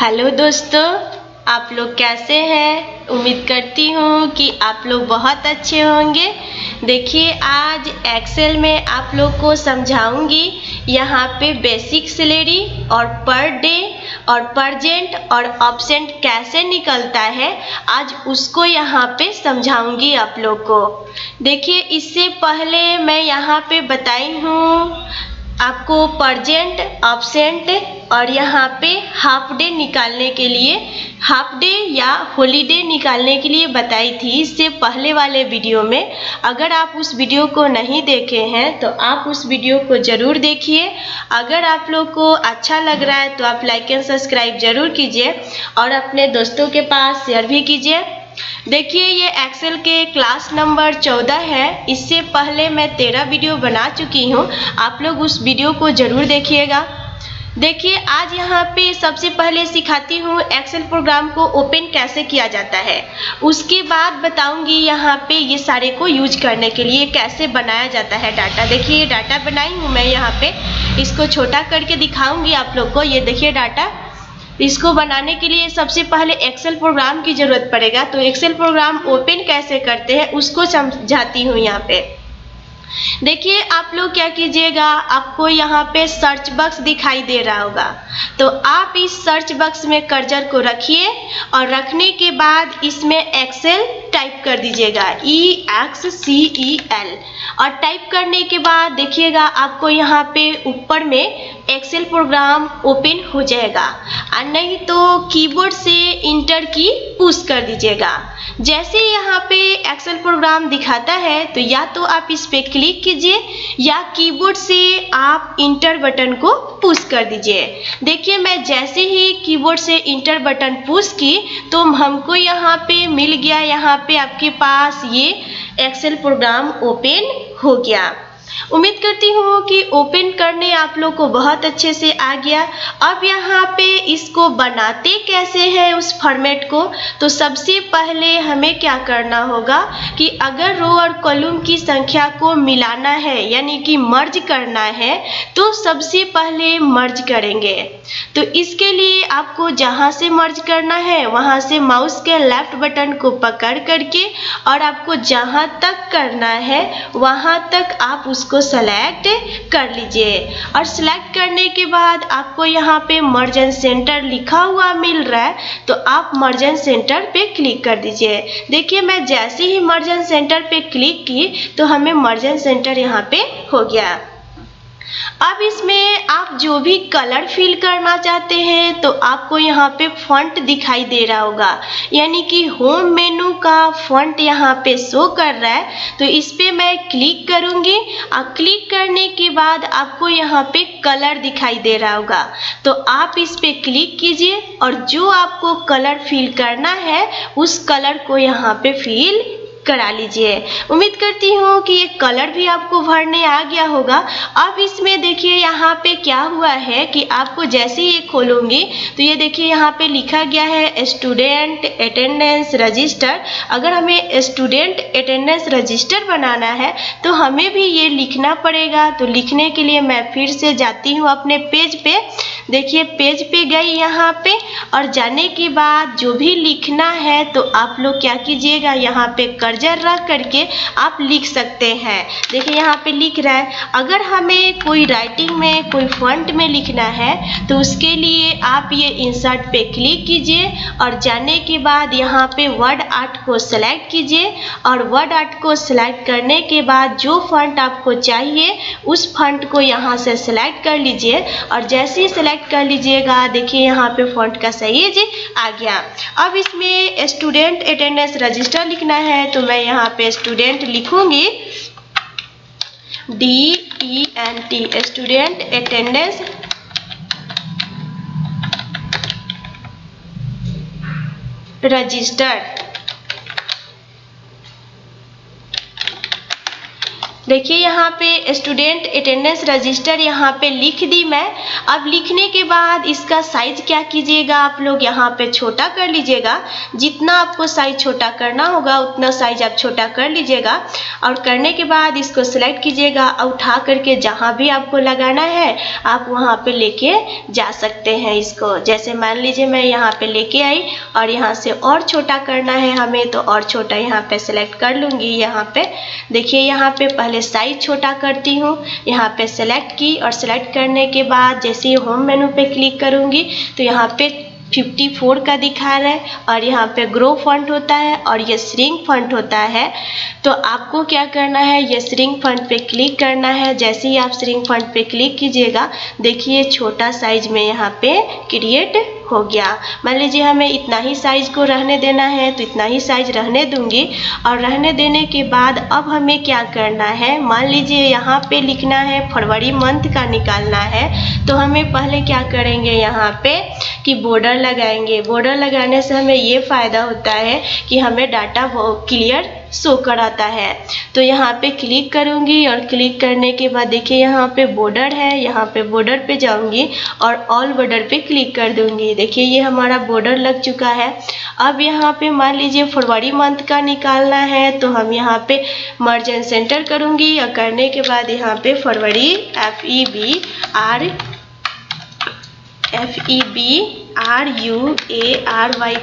Hello दोस्तों, आप लोग कैसे हैं? उम्मीद करती हूँ कि आप लोग बहुत अच्छे होंगे। देखिए, आज एक्सेल में आप लोग को समझाऊंगी यहाँ पे बेसिक सैलरी और पर डे और परजेंट और ऑब्सेंट कैसे निकलता है। आज उसको यहाँ पे समझाऊंगी आप लोग को। देखिए, इससे पहले मैं यहाँ पे बताई हूँ आपको परजेंट, ऑब्सेंट और यहाँ पे हाफ डे निकालने के लिए, हाफ डे या हॉलीडे निकालने के लिए बताई थी इससे पहले वाले वीडियो में। अगर आप उस वीडियो को नहीं देखे हैं तो आप उस वीडियो को ज़रूर देखिए। अगर आप लोग को अच्छा लग रहा है तो आप लाइक एंड सब्सक्राइब ज़रूर कीजिए और अपने दोस्तों के पास शेयर भी कीजिए। देखिए, ये एक्सेल के क्लास नंबर 14 है। इससे पहले मैं 13 वीडियो बना चुकी हूँ, आप लोग उस वीडियो को ज़रूर देखिएगा। देखिए, आज यहाँ पे सबसे पहले सिखाती हूँ एक्सेल प्रोग्राम को ओपन कैसे किया जाता है। उसके बाद बताऊँगी यहाँ पे ये सारे को यूज करने के लिए कैसे बनाया जाता है डाटा। देखिए, ये डाटा बनाई हूँ मैं यहाँ पे, इसको छोटा करके दिखाऊँगी आप लोग को। ये देखिए डाटा, इसको बनाने के लिए सबसे पहले एक्सेल प्रोग्राम की ज़रूरत पड़ेगा। तो एक्सेल प्रोग्राम ओपन कैसे करते हैं उसको समझाती हूँ यहाँ पे। देखिए, आप लोग क्या कीजिएगा, आपको यहाँ पे सर्च बॉक्स दिखाई दे रहा होगा, तो आप इस सर्च बॉक्स में कर्सर को रखिए और रखने के बाद इसमें एक्सेल टाइप कर दीजिएगा, EXCEL। और टाइप करने के बाद देखिएगा आपको यहाँ पे ऊपर में एक्सेल प्रोग्राम ओपन हो जाएगा। और नहीं तो कीबोर्ड से इंटर की पुश कर दीजिएगा। जैसे यहाँ पे एक्सेल प्रोग्राम दिखाता है तो या तो आप इस पे क्लिक कीजिए या कीबोर्ड से आप इंटर बटन को पुश कर दीजिए। देखिए, मैं जैसे ही कीबोर्ड से इंटर बटन पुश की तो हमको यहाँ पे मिल गया, यहाँ पे आपके पास ये एक्सेल प्रोग्राम ओपन हो गया। उम्मीद करती हूँ कि ओपन करने आप लोग को बहुत अच्छे से आ गया। अब यहाँ पे इसको बनाते कैसे हैं उस फॉर्मेट को, तो सबसे पहले हमें क्या करना होगा कि अगर रो और कॉलम की संख्या को मिलाना है यानी कि मर्ज करना है तो सबसे पहले मर्ज करेंगे। तो इसके लिए आपको जहाँ से मर्ज करना है वहाँ से माउस के लेफ्ट बटन को पकड़ करके और आपको जहाँ तक करना है वहाँ तक आप उसको सेलेक्ट कर लीजिए। और सेलेक्ट करने के बाद आपको यहाँ पे मर्ज एंड सेंटर लिखा हुआ मिल रहा है, तो आप मर्ज एंड सेंटर पे क्लिक कर दीजिए। देखिए, मैं जैसे ही मर्ज एंड सेंटर पे क्लिक की तो हमें मर्ज एंड सेंटर यहाँ पे हो गया। अब इसमें आप जो भी कलर फिल करना चाहते हैं तो आपको यहाँ पे फॉन्ट दिखाई दे रहा होगा, यानी कि होम मेनू का फॉन्ट यहाँ पे शो कर रहा है। तो इस पे मैं क्लिक करूँगी और क्लिक करने के बाद आपको यहाँ पे कलर दिखाई दे रहा होगा, तो आप इस पे क्लिक कीजिए और जो आपको कलर फिल करना है उस कलर को यहाँ पे फिल करा लीजिए। उम्मीद करती हूँ कि ये कलर भी आपको भरने आ गया होगा। अब इसमें देखिए यहाँ पे क्या हुआ है कि आपको जैसे ही ये खोलूंगी तो ये देखिए यहाँ पे लिखा गया है स्टूडेंट अटेंडेंस रजिस्टर। अगर हमें स्टूडेंट अटेंडेंस रजिस्टर बनाना है तो हमें भी ये लिखना पड़ेगा। तो लिखने के लिए मैं फिर से जाती हूँ अपने पेज पे। देखिए, पेज पे गई यहाँ पे और जाने के बाद जो भी लिखना है तो आप लोग क्या कीजिएगा, यहाँ पे कर्सर रख करके आप लिख सकते हैं। देखिए, यहाँ पे लिख रहा है। अगर हमें कोई राइटिंग में, कोई फॉन्ट में लिखना है तो उसके लिए आप ये इंसर्ट पे क्लिक कीजिए और जाने के बाद यहाँ पे वर्ड आर्ट को सेलेक्ट कीजिए और वर्ड आर्ट को सेलेक्ट करने के बाद जो फॉन्ट आपको चाहिए उस फॉन्ट को यहाँ से सेलेक्ट कर लीजिए और जैसे ही सेलेक्ट कर लीजिएगा, देखिए यहाँ पे फॉन्ट का साइज आ गया। अब इसमें स्टूडेंट अटेंडेंस रजिस्टर लिखना है तो मैं यहाँ पे स्टूडेंट लिखूंगी, DENT, स्टूडेंट अटेंडेंस रजिस्टर। देखिए यहाँ पे स्टूडेंट अटेंडेंस रजिस्टर यहाँ पे लिख दी मैं। अब लिखने के बाद इसका साइज क्या कीजिएगा, आप लोग यहाँ पे छोटा कर लीजिएगा। जितना आपको साइज छोटा करना होगा उतना साइज आप छोटा कर लीजिएगा। और करने के बाद इसको सिलेक्ट कीजिएगा और उठा करके जहाँ भी आपको लगाना है आप वहाँ पे लेके जा सकते हैं इसको। जैसे मान लीजिए मैं यहाँ पे लेके आई और यहाँ से और छोटा करना है हमें, तो और छोटा यहाँ पे सिलेक्ट कर लूँगी। यहाँ पे देखिए यहाँ पे पहले साइज छोटा करती हूँ, यहाँ पे सेलेक्ट की और सेलेक्ट करने के बाद जैसे ही होम मेनू पे क्लिक करूँगी तो यहाँ पे 54 का दिखा रहा है और यहाँ पे ग्रो फॉन्ट होता है और ये श्रिंक फॉन्ट होता है। तो आपको क्या करना है, ये श्रिंक फॉन्ट पे क्लिक करना है। जैसे ही आप श्रिंक फॉन्ट पे क्लिक कीजिएगा देखिए छोटा साइज में यहाँ पे क्रिएट हो गया। मान लीजिए हमें इतना ही साइज को रहने देना है तो इतना ही साइज रहने दूंगी। और रहने देने के बाद अब हमें क्या करना है, मान लीजिए यहाँ पे लिखना है फरवरी मंथ का निकालना है, तो हमें पहले क्या करेंगे यहाँ पे कि बॉर्डर लगाएंगे। बॉर्डर लगाने से हमें ये फ़ायदा होता है कि हमें डाटा क्लियर शो कराता है। तो यहाँ पे क्लिक करूँगी और क्लिक करने के बाद देखिए यहाँ पे बॉर्डर है, यहाँ पे बॉर्डर पे जाऊँगी और ऑल बॉर्डर पे क्लिक कर दूँगी। देखिए ये हमारा बॉर्डर लग चुका है। अब यहाँ पे मान लीजिए फरवरी मंथ का निकालना है तो हम यहाँ पे मर्ज एंड सेंटर करूँगी और करने के बाद यहाँ पे फरवरी FEBRUARY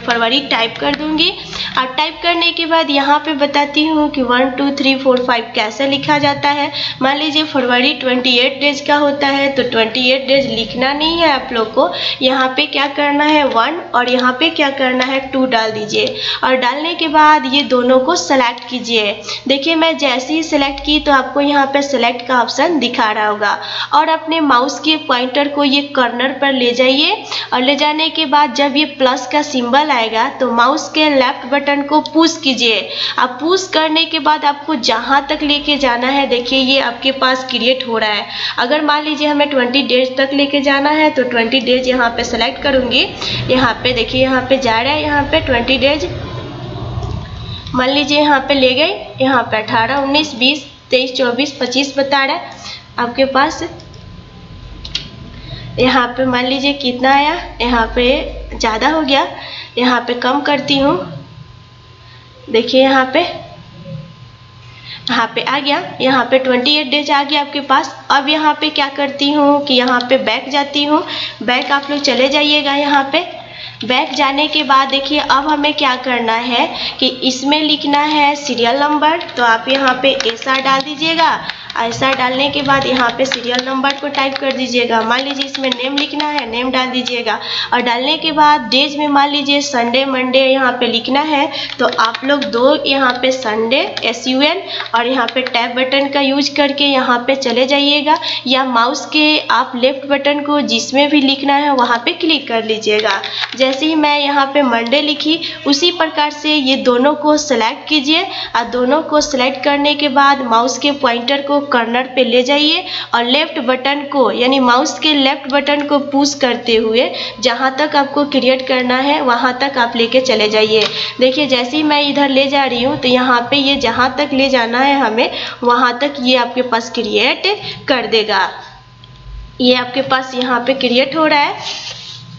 फरवरी टाइप कर दूंगी। और टाइप करने के बाद यहाँ पे बताती हूँ कि 1 2 3 4 5 कैसे लिखा जाता है। मान लीजिए फरवरी 28 डेज का होता है तो 28 डेज लिखना नहीं है आप लोग को। यहाँ पे क्या करना है 1 और यहाँ पे क्या करना है 2 डाल दीजिए। और डालने के बाद ये दोनों को सेलेक्ट कीजिए। देखिए मैं जैसे ही सेलेक्ट की तो आपको यहाँ पे सेलेक्ट का ऑप्शन दिखा रहा होगा। और अपने माउस के पॉइंटर को ये कॉर्नर पर ले जाइए और ले जाने के बाद जब ये प्लस का सिंबल आएगा तो माउस के लेफ्ट बटन को पुश कीजिए। अब पुश करने के बाद आपको जहाँ तक लेके जाना है देखिए ये आपके पास क्रिएट हो रहा है। अगर मान लीजिए हमें 20 डेज तक लेके जाना है तो 20 डेज यहाँ पे सेलेक्ट करूँगी। यहाँ पे देखिए यहाँ पे जा रहा है, यहाँ पे 20 डेज मान लीजिए यहाँ पे ले गए। यहाँ पे 18 19 20 23 24 25 बता रहा है आपके पास। यहाँ पे मान लीजिए कितना आया, यहाँ पे ज़्यादा हो गया, यहाँ पे कम करती हूँ। देखिए यहाँ पे आ गया, यहाँ पे 28 डेज आ गया आपके पास। अब यहाँ पे क्या करती हूँ कि यहाँ पे बैक जाती हूँ। बैक आप लोग चले जाइएगा। यहाँ पे बैक जाने के बाद देखिए अब हमें क्या करना है कि इसमें लिखना है सीरियल नंबर। तो आप यहाँ पे ऐसा डाल दीजिएगा। ऐसा डालने के बाद यहाँ पे सीरियल नंबर को टाइप कर दीजिएगा। मान लीजिए इसमें नेम लिखना है, नेम डाल दीजिएगा। और डालने के बाद डेज में मान लीजिए संडे मंडे यहाँ पे लिखना है तो आप लोग 2 यहाँ पे संडे SUN और यहाँ पे टैब बटन का यूज करके यहाँ पे चले जाइएगा, या माउस के आप लेफ्ट बटन को जिसमें भी लिखना है वहाँ पे क्लिक कर लीजिएगा। जैसे ही मैं यहाँ पे मंडे लिखी उसी प्रकार से ये दोनों को सेलेक्ट कीजिए। और दोनों को सेलेक्ट करने के बाद माउस के पॉइंटर को कॉर्नर पे ले जाइए और लेफ्ट बटन को यानी माउस के लेफ्ट बटन को पुश करते हुए जहाँ तक आपको क्रिएट करना है वहाँ तक आप लेके चले जाइए। देखिए जैसे ही मैं इधर ले जा रही हूँ तो यहाँ पे ये जहाँ तक ले जाना है हमें वहाँ तक ये आपके पास क्रिएट कर देगा। ये आपके पास यहाँ पे क्रिएट हो रहा है।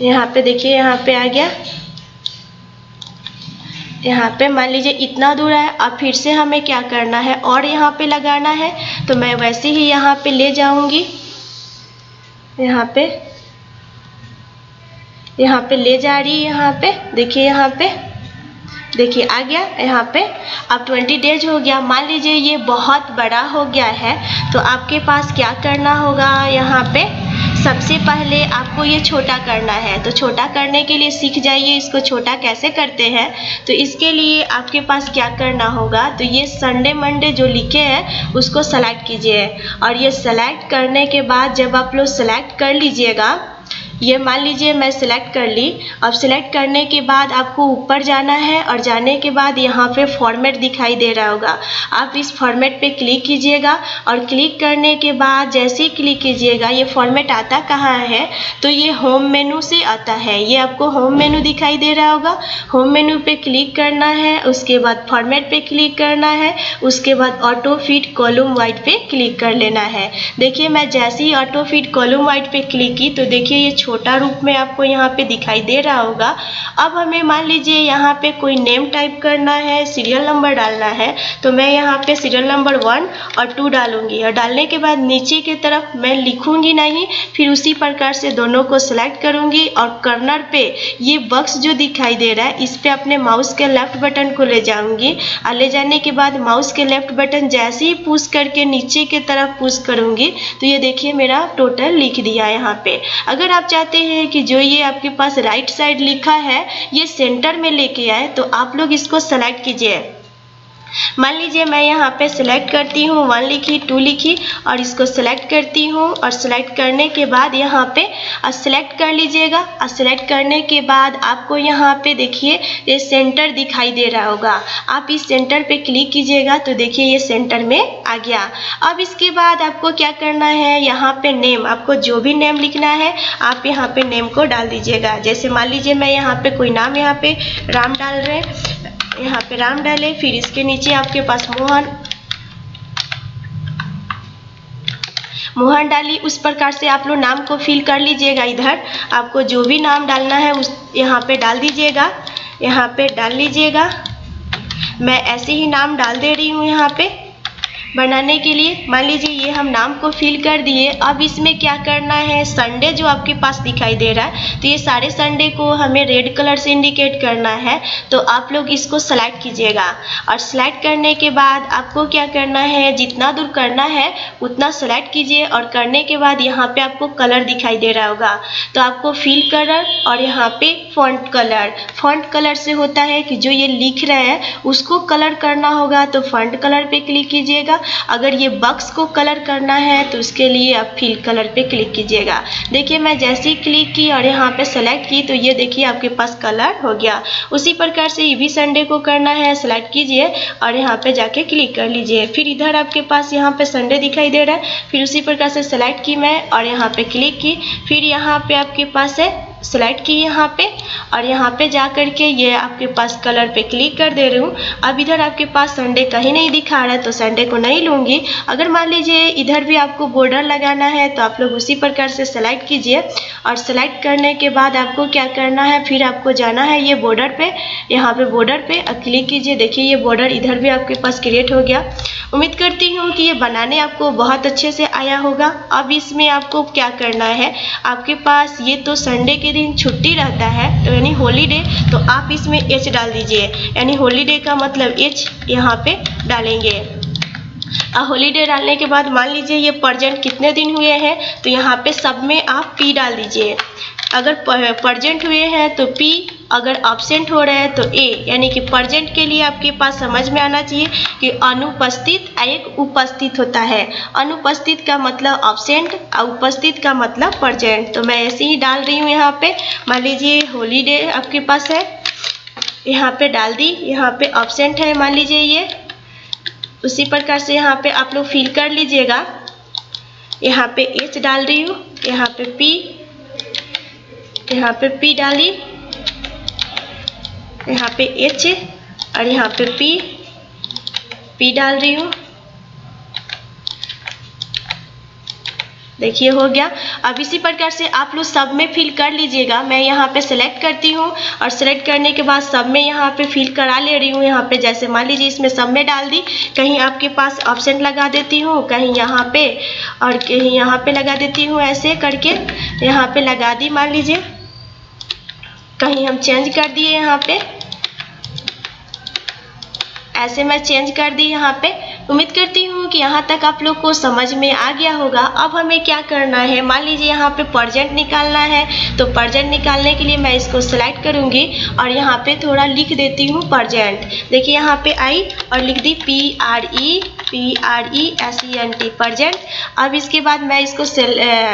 यहाँ पे देखिए यहाँ पे आ गया। यहाँ पे मान लीजिए इतना दूर है। अब फिर से हमें क्या करना है और यहाँ पे लगाना है तो मैं वैसे ही यहाँ पे ले जाऊँगी। यहाँ पे ले जा रही है। यहाँ पे देखिए आ गया। यहाँ पे अब 20 डेज हो गया। मान लीजिए ये बहुत बड़ा हो गया है तो आपके पास क्या करना होगा, यहाँ पे सबसे पहले आपको ये छोटा करना है। तो छोटा करने के लिए सीख जाइए इसको छोटा कैसे करते हैं। तो इसके लिए आपके पास क्या करना होगा, तो ये संडे मंडे जो लिखे हैं उसको सेलेक्ट कीजिए। और ये सेलेक्ट करने के बाद जब आप लोग सेलेक्ट कर लीजिएगा ये मान लीजिए मैं सिलेक्ट कर ली। अब सिलेक्ट करने के बाद आपको ऊपर जाना है और जाने के बाद यहाँ पे फॉर्मेट दिखाई दे रहा होगा। आप इस फॉर्मेट पे क्लिक कीजिएगा और क्लिक करने के बाद जैसे ही क्लिक कीजिएगा, ये फॉर्मेट आता कहाँ है, तो ये होम मेनू से आता है। ये आपको होम मेनू दिखाई दे रहा होगा। होम मेनू पे क्लिक करना है, उसके बाद फॉर्मेट पे क्लिक करना है, उसके बाद ऑटो फिट कॉलम वाइड पे क्लिक कर लेना है। देखिए मैं जैसे ही ऑटो फिट कॉलम वाइड पे क्लिक की तो देखिए ये छोटा रूप में आपको यहाँ पे दिखाई दे रहा होगा। अब हमें मान लीजिए यहाँ पे कोई नेम टाइप करना है, सीरियल नंबर डालना है, तो मैं यहाँ पे सीरियल नंबर 1 और 2 डालूंगी और डालने के बाद नीचे की तरफ मैं लिखूंगी नहीं, फिर उसी प्रकार से दोनों को सिलेक्ट करूंगी और कॉर्नर पे ये बॉक्स जो दिखाई दे रहा है इस पे अपने माउस के लेफ्ट बटन को ले जाऊंगी और ले जाने के बाद माउस के लेफ्ट बटन जैसे ही पुश करके नीचे की तरफ पुश करूंगी तो ये देखिए मेरा टोटल लिख दिया यहाँ पे। अगर आप चाहते हैं कि जो ये आपके पास राइट साइड लिखा है ये सेंटर में लेके आए तो आप लोग इसको सेलेक्ट कीजिए। मान लीजिए मैं यहाँ पे सिलेक्ट करती हूँ, 1 लिखी, 2 लिखी और इसको सिलेक्ट करती हूँ और सिलेक्ट करने के बाद यहाँ पे सिलेक्ट कर लीजिएगा। और सिलेक्ट करने के बाद आपको यहाँ पे देखिए ये सेंटर दिखाई दे रहा होगा। आप इस सेंटर पे क्लिक कीजिएगा तो देखिए ये सेंटर में आ गया। अब इसके बाद आपको क्या करना है, यहाँ पे नेम, आपको जो भी नेम लिखना है आप यहाँ पे नेम को डाल दीजिएगा। जैसे मान लीजिए मैं यहाँ पे कोई नाम यहाँ पे राम डाल रहे हैं, यहाँ पे राम डाले, फिर इसके नीचे आपके पास मोहन डाली। उस प्रकार से आप लोग नाम को फिल कर लीजिएगा। इधर आपको जो भी नाम डालना है उस यहाँ पे डाल दीजिएगा, यहाँ पे डाल लीजिएगा। मैं ऐसे ही नाम डाल दे रही हूँ यहाँ पे बनाने के लिए। मान लीजिए ये हम नाम को फिल कर दिए। अब इसमें क्या करना है, संडे जो आपके पास दिखाई दे रहा है तो ये सारे संडे को हमें रेड कलर से इंडिकेट करना है, तो आप लोग इसको सेलेक्ट कीजिएगा। और सेलेक्ट करने के बाद आपको क्या करना है, जितना दूर करना है उतना सेलेक्ट कीजिए और करने के बाद यहाँ पे आपको कलर दिखाई दे रहा होगा तो आपको फिल कलर और यहाँ पे फॉन्ट कलर से होता है कि जो ये लिख रहे हैं उसको कलर करना होगा तो फॉन्ट कलर पे क्लिक कीजिएगा। अगर ये बॉक्स को कलर करना है तो उसके लिए आप फिल कलर पे क्लिक कीजिएगा। देखिए मैं जैसे ही क्लिक की और यहाँ पे सेलेक्ट की तो ये देखिए आपके पास कलर हो गया। उसी प्रकार से ये भी संडे को करना है, सेलेक्ट कीजिए और यहाँ पे जाके क्लिक कर लीजिए। फिर इधर आपके पास यहाँ पे संडे दिखाई दे रहा है, फिर उसी प्रकार से सेलेक्ट की मैं और यहाँ पे क्लिक की। फिर यहाँ पे आपके पास है सेलेक्ट की यहाँ पे और यहाँ पे जा करके ये आपके पास कलर पे क्लिक कर दे रही हूँ। अब इधर आपके पास संडे कहीं नहीं दिखा रहा है तो संडे को नहीं लूँगी। अगर मान लीजिए इधर भी आपको बॉर्डर लगाना है तो आप लोग उसी प्रकार से सेलेक्ट कीजिए और सेलेक्ट करने के बाद आपको क्या करना है, फिर आपको जाना है ये बॉर्डर पे, यहाँ पे बॉर्डर पे क्लिक कीजिए। देखिए ये बॉर्डर इधर भी आपके पास क्रिएट हो गया। उम्मीद करती हूँ कि ये बनाने आपको बहुत अच्छे से आया होगा। अब इसमें आपको क्या करना है, आपके पास ये तो संडे के दिन छुट्टी रहता है तो यानी हॉलीडे, तो आप इसमें एच डाल दीजिए, यानी हॉलीडे का मतलब एच यहाँ पे डालेंगे। हॉलीडे डालने के बाद मान लीजिए ये प्रेजेंट कितने दिन हुए हैं तो यहाँ पे सब में आप पी डाल दीजिए। अगर प्रेजेंट हुए हैं तो पी, अगर एब्सेंट हो रहे हैं तो ए, यानी कि प्रेजेंट के लिए आपके पास समझ में आना चाहिए कि अनुपस्थित एक उपस्थित होता है। अनुपस्थित का मतलब एब्सेंट और उपस्थित का मतलब प्रेजेंट। तो मैं ऐसे ही डाल रही हूँ यहाँ पे। मान लीजिए हॉलीडे आपके पास है, यहाँ पे डाल दी, यहाँ पे एब्सेंट है मान लीजिए ये। उसी प्रकार से यहाँ पे आप लोग फिल कर लीजिएगा। यहाँ पे एच डाल रही हूँ, यहाँ पे पी, यहाँ पे पी डाली, यहाँ पे एच और यहाँ पे पी डाल रही हूँ। देखिए हो गया। अब इसी प्रकार से आप लोग सब में फिल कर लीजिएगा। मैं यहाँ पे सेलेक्ट करती हूँ और सेलेक्ट करने के बाद सब में यहाँ पे फिल करा ले रही हूँ। यहाँ पे जैसे मान लीजिए इसमें सब में डाल दी, कहीं आपके पास ऑप्शन लगा देती हूँ, कहीं यहाँ पे और कहीं यहाँ पे लगा देती हूँ। ऐसे करके यहाँ पे लगा दी मान लीजिए, कहीं हम चेंज कर दिए यहाँ पे, ऐसे मैं चेंज कर दी यहाँ पे। उम्मीद करती हूँ कि यहाँ तक आप लोग को समझ में आ गया होगा। अब हमें क्या करना है, मान लीजिए यहाँ पे परजेंट निकालना है, तो परजेंट निकालने के लिए मैं इसको सेलेक्ट करूँगी और यहाँ पे थोड़ा लिख देती हूँ परजेंट। देखिए यहाँ पे आई और लिख दी PRESENT परजेंट। अब इसके बाद मैं इसको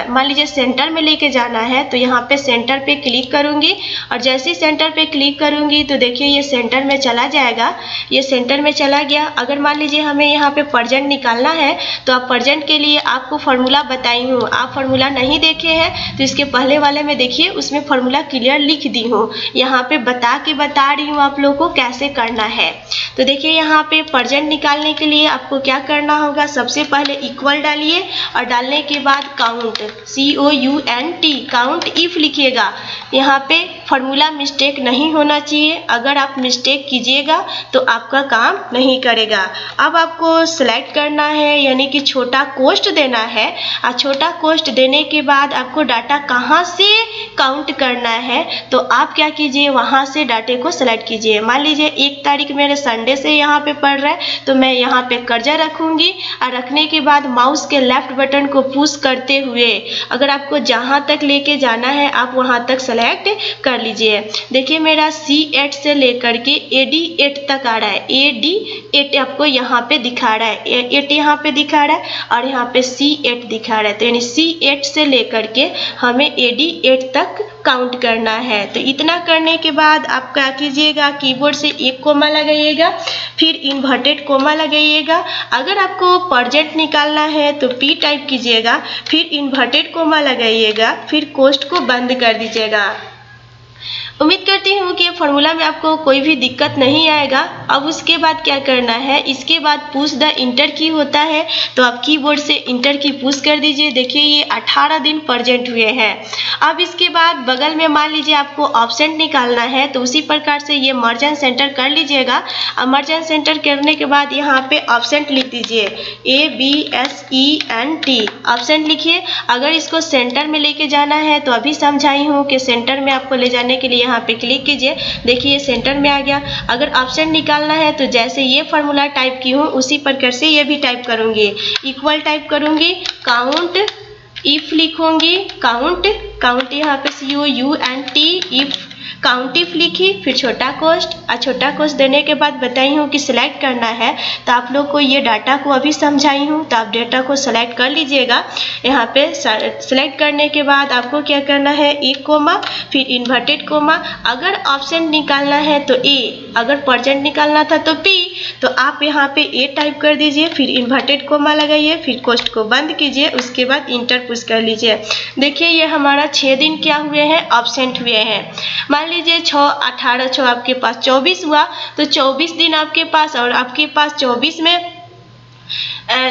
मान लीजिए सेंटर में लेके जाना है, तो यहाँ पे सेंटर पे क्लिक करूँगी और जैसे ही सेंटर पे क्लिक करूँगी तो देखिए ये सेंटर में चला जाएगा। ये सेंटर में चला गया। अगर मान लीजिए हमें यहाँ पे परजेंट निकालना है, तो आप परजेंट के लिए आपको फार्मूला बताई हूँ, आप फार्मूला नहीं देखे हैं तो इसके पहले वाले में देखिए, उसमें फार्मूला क्लियर लिख दी हूँ। यहाँ पे बता रही हूँ आप लोगों को कैसे करना है। तो देखिए यहाँ पे परजेंट निकालने के लिए आपको क्या करना होगा, सबसे पहले इक्वल डालिए और डालने के बाद काउंट COUNT काउंट इफ लिखिएगा। यहाँ पे फार्मूला मिस्टेक नहीं होना चाहिए, अगर आप मिस्टेक कीजिएगा तो आपका काम नहीं करेगा। अब आपको सेलेक्ट करना है, यानी कि छोटा कोष्ट देना है और छोटा कोष्ट देने के बाद आपको डाटा कहाँ से काउंट करना है, तो आप क्या कीजिए, वहाँ से डाटे को सेलेक्ट कीजिए। मान लीजिए 1 तारीख मेरे संडे से यहाँ पे पड़ रहा है, तो मैं यहाँ पे कर्जा रखूँगी और रखने के बाद माउस के लेफ्ट बटन को पुश करते हुए अगर आपको जहाँ तक लेके जाना है आप वहाँ तक सेलेक्ट कर लीजिए। देखिए मेरा C8 से लेकर के AD8 तक आ रहा है। AD8 आपको यहाँ पे दिखा रहा है, 8 यहाँ पे दिखा रहा है और यहाँ पे C8 दिखा रहा है। तो यानी C8 से लेकर के हमें AD8 तक काउंट करना है। तो इतना करने के बाद आप क्या कीजिएगा, कीबोर्ड से एक कोमा लगाइएगा, फिर इन्वर्टेड कोमा लगाइएगा। अगर आपको परजेंट निकालना है तो P टाइप कीजिएगा, फिर इन्वर्टेड कोमा लगाइएगा, फिर कोष्ट को बंद कर दीजिएगा। उम्मीद करती हूँ कि फार्मूला में आपको कोई भी दिक्कत नहीं आएगा। अब उसके बाद क्या करना है, इसके बाद पुश द इंटर की होता है, तो आप कीबोर्ड से इंटर की पुश कर दीजिए। देखिए ये 18 दिन परजेंट हुए हैं। अब इसके बाद बगल में मान लीजिए आपको ऑब्सेंट निकालना है, तो उसी प्रकार से ये मर्ज एंड सेंटर कर लीजिएगा। अब मर्ज एंड सेंटर करने के बाद यहाँ पे ऑब्सेंट लिख दीजिए, ABSENT ऑब्सेंट लिखिए। अगर इसको सेंटर में लेके जाना है तो अभी समझाई हूँ कि सेंटर में आपको ले जाने के लिए यहाँ पे क्लिक कीजिए। देखिए ये सेंटर में आ गया। अगर ऑप्शन निकालना है तो जैसे ये फार्मूला टाइप की हूँ उसी प्रकार से ये भी टाइप करूँगी, इक्वल टाइप करूँगी, काउंट इफ लिखूँगी, काउंट यहाँ पे COUNT इफ काउंट इफ लिखी, फिर छोटा कोष्ट और छोटा कोष्ट देने के बाद बताई हूँ कि सिलेक्ट करना है। तो आप लोग को ये डाटा को अभी समझाई हूँ, तो आप डाटा को सेलेक्ट कर लीजिएगा। यहाँ पे सेलेक्ट करने के बाद आपको क्या करना है, एक कोमा, फिर इन्वर्टेड कोमा। अगर ऑप्शन निकालना है तो A, अगर परजेंट निकालना था तो P, तो आप यहाँ पे A टाइप कर दीजिए, फिर इन्वर्टेड कोमा लगाइए, फिर कोष्ट को बंद कीजिए, उसके बाद इंटर पुश कर लीजिए। देखिए ये हमारा 6 दिन क्या हुए हैं, ऑब्सेंट हुए हैं। मान लीजिए 6 18 6 आपके पास 24 हुआ, तो 24 दिन आपके पास, और आपके पास 24 में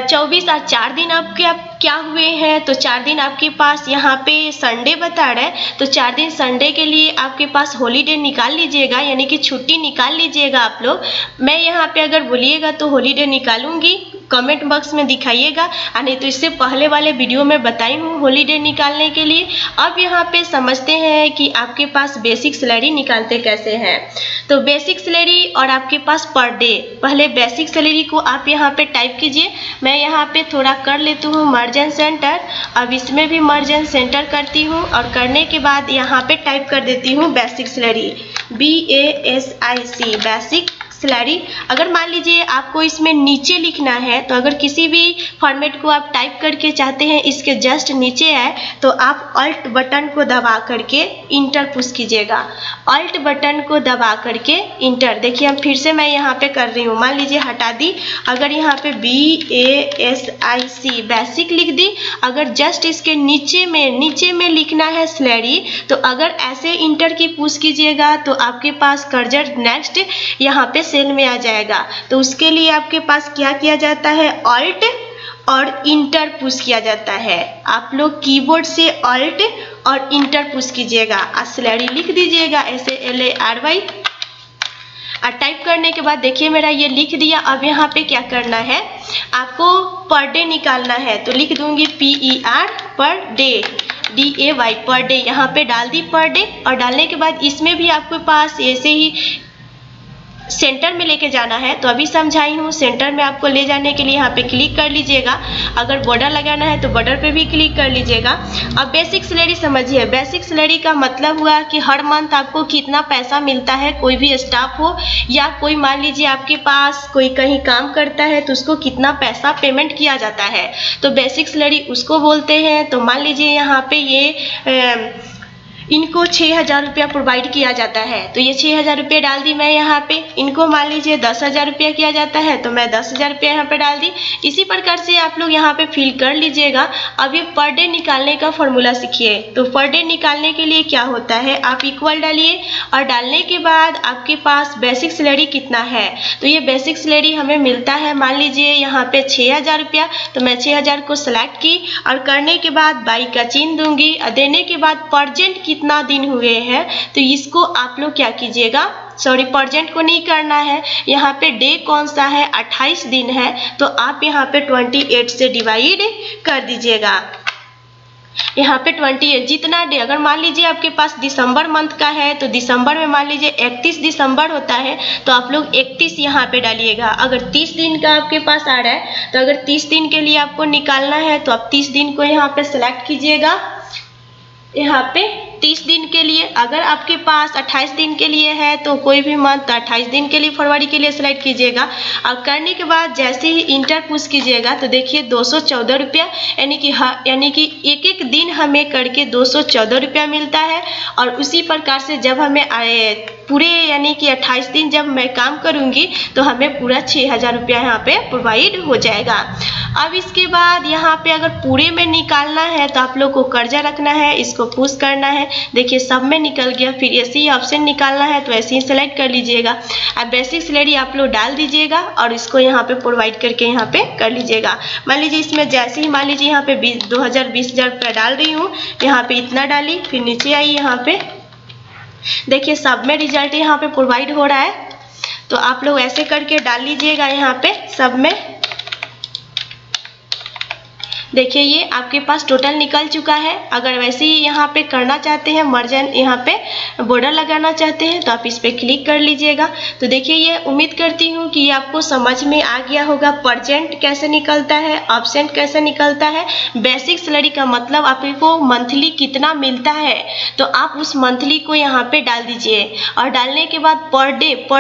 24 और 4 दिन आपके क्या हुए हैं, तो 4 दिन आपके पास यहाँ पे संडे बता रहा है, तो 4 दिन संडे के लिए आपके पास हॉलीडे निकाल लीजिएगा, यानी कि छुट्टी निकाल लीजिएगा आप लोग। मैं यहाँ पे अगर बोलिएगा तो हॉलीडे निकालूंगी, कमेंट बॉक्स में दिखाइएगा, नहीं तो इससे पहले वाले वीडियो में बताई हूँ हॉलीडे निकालने के लिए। अब यहाँ पे समझते हैं कि आपके पास बेसिक सैलरी निकालते कैसे हैं। तो बेसिक सैलरी और आपके पास पर डे, पहले बेसिक सैलरी को आप यहाँ पे टाइप कीजिए। मैं यहाँ पे थोड़ा कर लेती हूँ मर्ज एंड सेंटर, अब इसमें भी मर्ज एंड सेंटर करती हूँ और करने के बाद यहाँ पे टाइप कर देती हूँ basic salary, BASIC basic salary. अगर मान लीजिए आपको इसमें नीचे लिखना है, तो अगर किसी भी फॉर्मेट को आप टाइप करके चाहते हैं इसके जस्ट नीचे है, तो आप अल्ट बटन को दबा करके इंटर पुश कीजिएगा, अल्ट बटन को दबा करके इंटर। देखिए हम फिर से मैं यहाँ पे कर रही हूँ, मान लीजिए हटा दी, अगर यहाँ पे BASIC बेसिक लिख दी, अगर जस्ट इसके नीचे में लिखना है सैलरी, तो अगर ऐसे इंटर की पुश कीजिएगा तो आपके पास कर्सर नेक्स्ट यहाँ पे सेल में आ जाएगा। तो उसके लिए आपके पास क्या किया जाता है, अल्ट और इंटर पुश किया जाता है। आप लोग कीबोर्ड से अल्ट और इंटर पुश कीजिएगा, सैलरी लिख दीजिएगा ऐसे LARY, और टाइप करने के बाद देखिए मेरा ये लिख दिया। अब यहाँ पे क्या करना है, आपको पर डे निकालना है, तो लिख दूंगी PER per day, DAY per day, यहाँ पे डाल दी पर डे। और डालने के बाद इसमें भी आपके पास ऐसे ही सेंटर में लेके जाना है तो अभी समझाई हूँ। सेंटर में आपको ले जाने के लिए यहाँ पे क्लिक कर लीजिएगा। अगर बॉर्डर लगाना है तो बॉर्डर पे भी क्लिक कर लीजिएगा। अब बेसिक सैलरी समझिए। बेसिक सैलरी का मतलब हुआ कि हर मंथ आपको कितना पैसा मिलता है। कोई भी स्टाफ हो या कोई मान लीजिए आपके पास कोई कहीं काम करता है तो उसको कितना पैसा पेमेंट किया जाता है, तो बेसिक सैलरी उसको बोलते हैं। तो मान लीजिए यहाँ पे ये इनको 6,000 रुपया प्रोवाइड किया जाता है, तो ये 6,000 रुपये डाल दी मैं यहाँ पे। इनको मान लीजिए 10,000 रुपया किया जाता है तो मैं 10,000 रुपया यहाँ पे डाल दी। इसी प्रकार से आप लोग यहाँ पे फिल कर लीजिएगा। अब ये पर डे निकालने का फॉर्मूला सीखिए। तो पर डे निकालने के लिए क्या होता है, आप इक्वल डालिए और डालने के बाद आपके पास बेसिक सैलरी कितना है। तो ये बेसिक सैलरी हमें मिलता है मान लीजिए यहाँ पे 6,000 रुपया, तो मैं 6,000 को सिलेक्ट की और करने के बाद बाई का चिन्ह दूंगी और देने के बाद परजेंट कितना दिन हुए हैं, तो इसको आप लोग क्या कीजिएगा, सॉरी परजेंट को नहीं करना है, यहाँ पे डे कौन सा है 28 दिन है, तो आप यहाँ पे 28 से डिवाइड कर दीजिएगा। यहाँ पे 28 जितना डे, अगर मान लीजिए आपके पास दिसंबर मंथ का है तो दिसंबर में मान लीजिए 31 दिसंबर होता है तो आप लोग 31 यहाँ पे डालिएगा। अगर 30 दिन का आपके पास आ रहा है तो अगर 30 दिन के लिए आपको निकालना है तो आप 30 दिन को यहाँ पे सेलेक्ट कीजिएगा। यहाँ पे 30 दिन के लिए, अगर आपके पास 28 दिन के लिए है तो कोई भी मंथ 28 दिन के लिए फरवरी के लिए सेलेक्ट कीजिएगा। और करने के बाद जैसे ही इंटर पुश कीजिएगा तो देखिए 214 रुपया, यानी कि एक एक दिन हमें करके 214 रुपया मिलता है। और उसी प्रकार से जब हमें पूरे यानी कि 28 दिन जब मैं काम करूँगी तो हमें पूरा 6,000 रुपया यहाँ पे प्रोवाइड हो जाएगा। अब इसके बाद यहाँ पे अगर पूरे में निकालना है तो आप लोग को कर्जा रखना है, इसको पुश करना है। देखिए सब में निकल गया, फिर ऐसे ही ऑप्शन निकालना है तो ऐसे ही सेलेक्ट कर लीजिएगा। अब बेसिक सैलरी आप लोग डाल दीजिएगा और इसको यहाँ पे प्रोवाइड करके यहाँ पे कर लीजिएगा। मान लीजिए इसमें जैसे ही मान लीजिए यहाँ पे 20,000 रुपया डाल रही हूँ, यहाँ पे इतना डाली, फिर नीचे आई, यहाँ पे देखिए सब में रिजल्ट यहाँ पे प्रोवाइड हो रहा है। तो आप लोग ऐसे करके डाल लीजिएगा यहाँ पे सब में। देखिए ये आपके पास टोटल निकल चुका है। अगर वैसे ही यहाँ पे करना चाहते हैं मर्जन, यहाँ पे बॉर्डर लगाना चाहते हैं तो आप इस पे क्लिक कर लीजिएगा। तो देखिए ये उम्मीद करती हूँ कि ये आपको समझ में आ गया होगा। परजेंट कैसे निकलता है, ऑब्सेंट कैसे निकलता है, बेसिक सैलरी का मतलब आपको मंथली कितना मिलता है तो आप उस मंथली को यहाँ पे डाल दीजिए। और डालने के बाद पर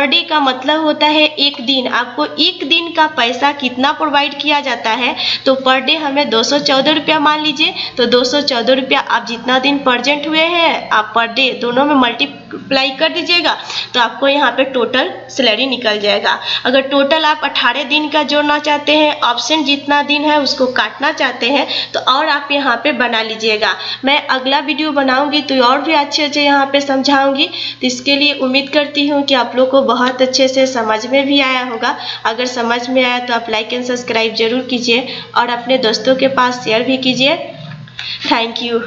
डे का मतलब होता है एक दिन, आपको एक दिन का पैसा कितना प्रोवाइड किया जाता है। तो पर डे हमें 214 रुपया मान लीजिए, तो 214 रुपया आप जितना दिन परजेंट हुए हैं आप पर डे दोनों में मल्टीप्लाई कर दीजिएगा तो आपको यहाँ पे टोटल सैलरी निकल जाएगा। अगर टोटल आप 18 दिन का जोड़ना चाहते हैं, ऑप्शन जितना दिन है उसको काटना चाहते हैं तो और आप यहाँ पे बना लीजिएगा। मैं अगला वीडियो बनाऊंगी तो और भी अच्छे यहाँ पे समझाऊंगी। तो इसके लिए उम्मीद करती हूँ कि आप लोग को बहुत अच्छे से समझ में भी आया होगा। अगर समझ में आया तो आप लाइक एंड सब्सक्राइब जरूर कीजिए और अपने दोस्तों के पास शेयर भी कीजिए। Thank you.